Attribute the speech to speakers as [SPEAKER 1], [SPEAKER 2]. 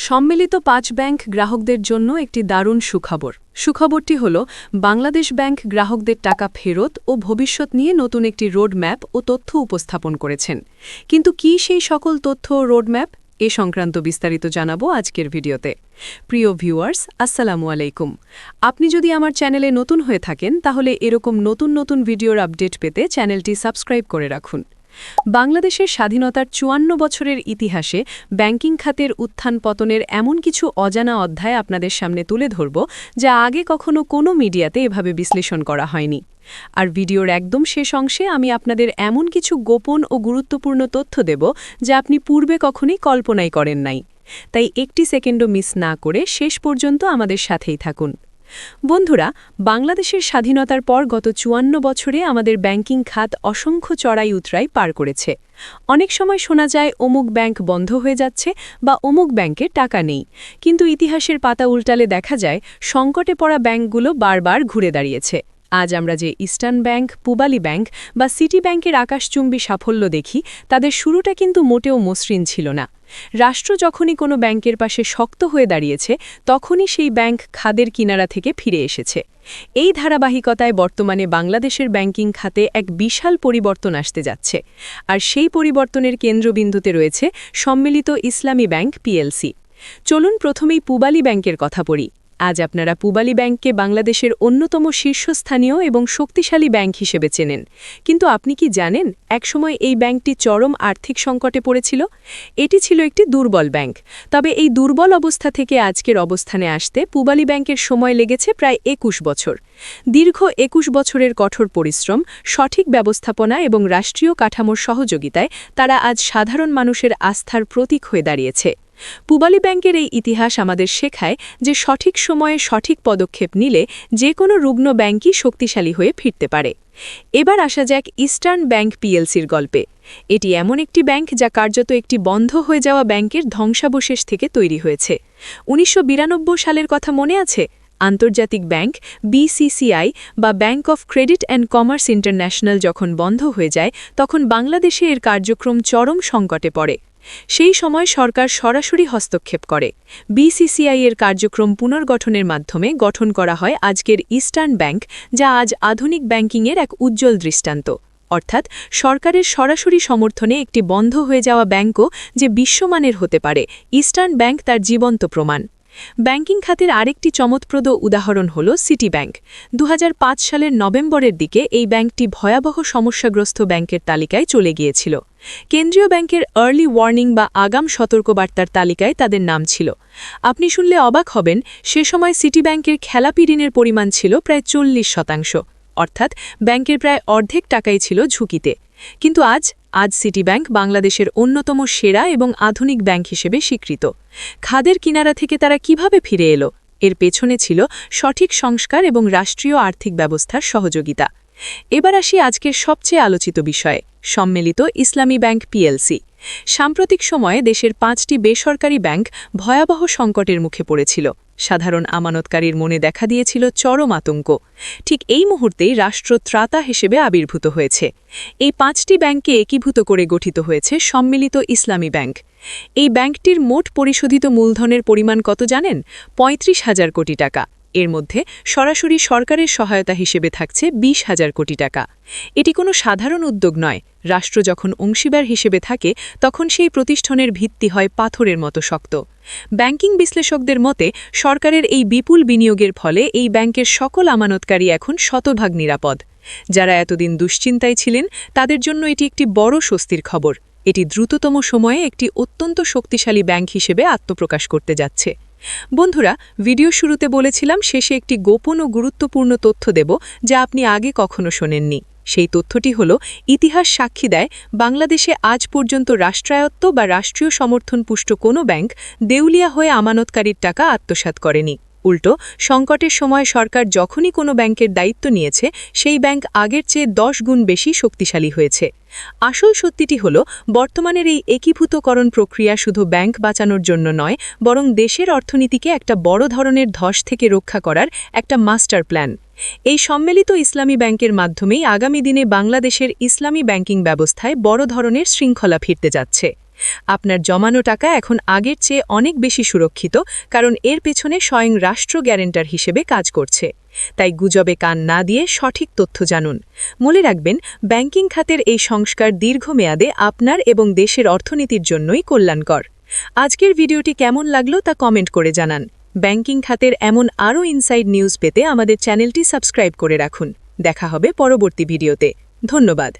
[SPEAKER 1] সম্মিলিত ৫ ব্যাংক গ্রাহকদের জন্য একটি দারুণ সুখবর। সুখবরটি হল বাংলাদেশ ব্যাংক গ্রাহকদের টাকা ফেরত ও ভবিষ্যৎ নিয়ে নতুন একটি রোডম্যাপ ও তথ্য উপস্থাপন করেছেন। কিন্তু কি সেই সকল তথ্য ও রোডম্যাপ এ সংক্রান্ত বিস্তারিত জানাবো আজকের ভিডিওতে। প্রিয় ভিউয়ার্স, আসসালামু আলাইকুম। আপনি যদি আমার চ্যানেলে নতুন হয়ে থাকেন তাহলে এরকম নতুন নতুন ভিডিওর আপডেট পেতে চ্যানেলটি সাবস্ক্রাইব করে রাখুন। বাংলাদেশের স্বাধীনতার ৫৪ বছরের ইতিহাসে ব্যাংকিং খাতের উত্থান পতনের এমন কিছু অজানা অধ্যায় আপনাদের সামনে তুলে ধরব যা আগে কখনো কোনো মিডিয়াতে এভাবে বিশ্লেষণ করা হয়নি। আর ভিডিওর একদম শেষ অংশে আমি আপনাদের এমন কিছু গোপন ও গুরুত্বপূর্ণ তথ্য দেব যা আপনি পূর্বে কখনোই কল্পনাই করেন নাই। তাই একটি সেকেন্ডও মিস না করে শেষ পর্যন্ত আমাদের সাথেই থাকুন। বন্ধুরা, বাংলাদেশের স্বাধীনতার পর গত ৫৪ বছরে আমাদের ব্যাংকিং খাত অসংখ্য চড়াই উতরাই পার করেছে। অনেক সময় শোনা যায় অমুক ব্যাংক বন্ধ হয়ে যাচ্ছে বা অমুক ব্যাংকে টাকা নেই, কিন্তু ইতিহাসের পাতা উল্টালে দেখা যায় সংকটে পড়া ব্যাংকগুলো বারবার ঘুরে দাঁড়িয়েছে। আজ আমরা যে ইস্টার্ন ব্যাংক, পূবালী ব্যাংক বা সিটি ব্যাংকের আকাশচুম্বী সাফল্য দেখি, তাদের শুরুটা কিন্তু মোটেও মসৃণ ছিল না। রাষ্ট্র যখনই কোনো ব্যাংকের পাশে শক্ত হয়ে দাঁড়িয়েছে, তখনই সেই ব্যাংক খাদের কিনারা থেকে ফিরে এসেছে। এই ধারাবাহিকতায় বর্তমানে বাংলাদেশের ব্যাংকিং খাতে এক বিশাল পরিবর্তন আসতে যাচ্ছে। আর সেই পরিবর্তনের কেন্দ্রবিন্দুতে রয়েছে সম্মিলিত ইসলামী ব্যাংক পিএলসি। চলুন প্রথমেই পূবালী ব্যাংকের কথা পড়ি। আজ আপনারা পূবালী ব্যাংককে বাংলাদেশের অন্যতম শীর্ষস্থানীয় এবং শক্তিশালী ব্যাংক হিসেবে চেনেন, কিন্তু আপনি কি জানেন একসময় এই ব্যাংকটি চরম আর্থিক সংকটে পড়েছিল? এটি ছিল একটি দুর্বল ব্যাংক। তবে এই দুর্বল অবস্থা থেকে আজকের অবস্থানে আসতে পূবালী ব্যাংকের সময় লেগেছে প্রায় ২১ বছর। দীর্ঘ ২১ বছরের কঠোর পরিশ্রম, সঠিক ব্যবস্থাপনা এবং রাষ্ট্রীয় কাঠামোর সহযোগিতায় তারা আজ সাধারণ মানুষের আস্থার প্রতীক হয়ে দাঁড়িয়েছে। পূবালী ব্যাংকের এই ইতিহাস আমাদের শেখায় যে সঠিক সময়ে সঠিক পদক্ষেপ নিলে যে কোনো রুগ্ন ব্যাংকই শক্তিশালী হয়ে ফিরতে পারে। এবার আসা যাক ইস্টার্ন ব্যাংক পিএলসির গল্পে। এটি এমন একটি ব্যাংক যা কার্যত একটি বন্ধ হয়ে যাওয়া ব্যাংকের ধ্বংসাবশেষ থেকে তৈরি হয়েছে। ১৯৯২ সালের কথা মনে আছে? আন্তর্জাতিক ব্যাংক বিসিসিআই বা bank of credit and commerce international যখন বন্ধ হয়ে যায়, তখন বাংলাদেশে এর কার্যক্রম চরম সংকটে পড়ে। সেই সময় সরকার সরাসরি হস্তক্ষেপ করে। বিসিসিআই এর কার্যক্রম পুনর্গঠনের মাধ্যমে গঠন করা হয় আজকের ইস্টার্ন ব্যাংক, যা আজ আধুনিক ব্যাংকিংয়ের এক উজ্জ্বল দৃষ্টান্ত। অর্থাৎ সরকারের সরাসরি সমর্থনে একটি বন্ধ হয়ে যাওয়া ব্যাংকও যে বিশ্বমানের হতে পারে, ইস্টার্ন ব্যাংক তার জীবন্ত প্রমাণ। ব্যাংকিং খাতের আরেকটি চমৎপ্রদ উদাহরণ হল সিটি ব্যাংক। ২০০৫ সালের নভেম্বরের দিকে এই ব্যাংকটি ভয়াবহ সমস্যাগ্রস্ত ব্যাংকের তালিকায় চলে গিয়েছিল। কেন্দ্রীয় ব্যাংকের আর্লি ওয়ার্নিং বা আগাম সতর্কবার্তার তালিকায় তাদের নাম ছিল। আপনি শুনলে অবাক হবেন, সে সময় সিটি ব্যাংকের খেলাপি ঋণের পরিমাণ ছিল প্রায় ৪০%, অর্থাৎ ব্যাংকের প্রায় অর্ধেক টাকাই ছিল ঝুঁকিতে। কিন্তু আজ সিটি ব্যাংক বাংলাদেশের অন্যতম সেরা এবং আধুনিক ব্যাংক হিসেবে স্বীকৃত। খাদের কিনারা থেকে তারা কিভাবে ফিরে এলো? এর পেছনে ছিল সঠিক সংস্কার এবং রাষ্ট্রীয় আর্থিক ব্যবস্থার সহযোগিতা। এবার আসি আজকের সবচেয়ে আলোচিত বিষয়ে, সম্মিলিত ইসলামী ব্যাংক পিএলসি। সাম্প্রতিক সময়ে দেশের ৫টি বেসরকারি ব্যাংক ভয়াবহ সংকটের মুখে পড়েছিল। সাধারণ আমানতকারীর মনে দেখা দিয়েছিল চরম আতঙ্ক। ঠিক এই মুহূর্তেই রাষ্ট্র ত্রাতা হিসেবে আবির্ভূত হয়েছে। এই ৫টি ব্যাংককে একীভূত করে গঠিত হয়েছে সম্মিলিত ইসলামী ব্যাংক। এই ব্যাংকটির মোট পরিশোধিত মূলধনের পরিমাণ কত জানেন? ৩৫,০০০ কোটি টাকা। এর মধ্যে সরাসরি সরকারের সহায়তা হিসেবে থাকছে ২০,০০০ কোটি টাকা। এটি কোনো সাধারণ উদ্যোগ নয়। রাষ্ট্র যখন অংশীদার হিসেবে থাকে, তখন সেই প্রতিষ্ঠানের ভিত্তি হয় পাথরের মতো শক্ত। ব্যাংকিং বিশ্লেষকদের মতে সরকারের এই বিপুল বিনিয়োগের ফলে এই ব্যাংকের সকল আমানতকারী এখন শতভাগ নিরাপদ। যারা এতদিন দুশ্চিন্তায় ছিলেন, তাদের জন্য এটি একটি বড় স্বস্তির খবর। এটি দ্রুততম সময়ে একটি অত্যন্ত শক্তিশালী ব্যাংক হিসেবে আত্মপ্রকাশ করতে যাচ্ছে। বন্ধুরা, ভিডিও শুরুতে বলেছিলাম শেষে একটি গোপন ও গুরুত্বপূর্ণ তথ্য দেব যা আপনি আগে কখনো শোনেননি। সেই তথ্যটি হল, ইতিহাস সাক্ষী দেয় বাংলাদেশে আজ পর্যন্ত রাষ্ট্রায়ত্ত বা রাষ্ট্রীয় সমর্থনপুষ্ট কোনো ব্যাংক দেউলিয়া হয়ে আমানতকারীর টাকা আত্মসাৎ করেনি। উল্টো, সংকটের সময় সরকার যখনই কোনো ব্যাংকের দায়িত্ব নিয়েছে, সেই ব্যাংক আগের চেয়ে ১০ গুণ বেশি শক্তিশালী হয়েছে। আসল সত্যিটি হল, বর্তমানের এই একীভূতকরণ প্রক্রিয়া শুধু ব্যাংক বাঁচানোর জন্য নয়, বরং দেশের অর্থনীতিকে একটা বড় ধরনের ধস থেকে রক্ষা করার একটা মাস্টার প্ল্যান। এই সম্মিলিত ইসলামী ব্যাংকের মাধ্যমেই আগামী দিনে বাংলাদেশের ইসলামী ব্যাংকিং ব্যবস্থায় বড় ধরনের শৃঙ্খলা ফিরতে যাচ্ছে। আপনার জমানো টাকা এখন আগের চেয়ে অনেক বেশি সুরক্ষিত, কারণ এর পেছনে স্বয়ং রাষ্ট্র গ্যারেন্টার হিসেবে কাজ করছে। তাই গুজবে কান না দিয়ে সঠিক তথ্য জানুন। মনে রাখবেন, ব্যাংকিং খাতের এই সংস্কার দীর্ঘমেয়াদে আপনার এবং দেশের অর্থনীতির জন্যই কল্যাণকর। আজকের ভিডিওটি কেমন লাগলো তা কমেন্ট করে জানান। ব্যাংকিং খাতের এমন আরও ইনসাইড নিউজ পেতে আমাদের চ্যানেলটি সাবস্ক্রাইব করে রাখুন। দেখা হবে পরবর্তী ভিডিওতে। ধন্যবাদ।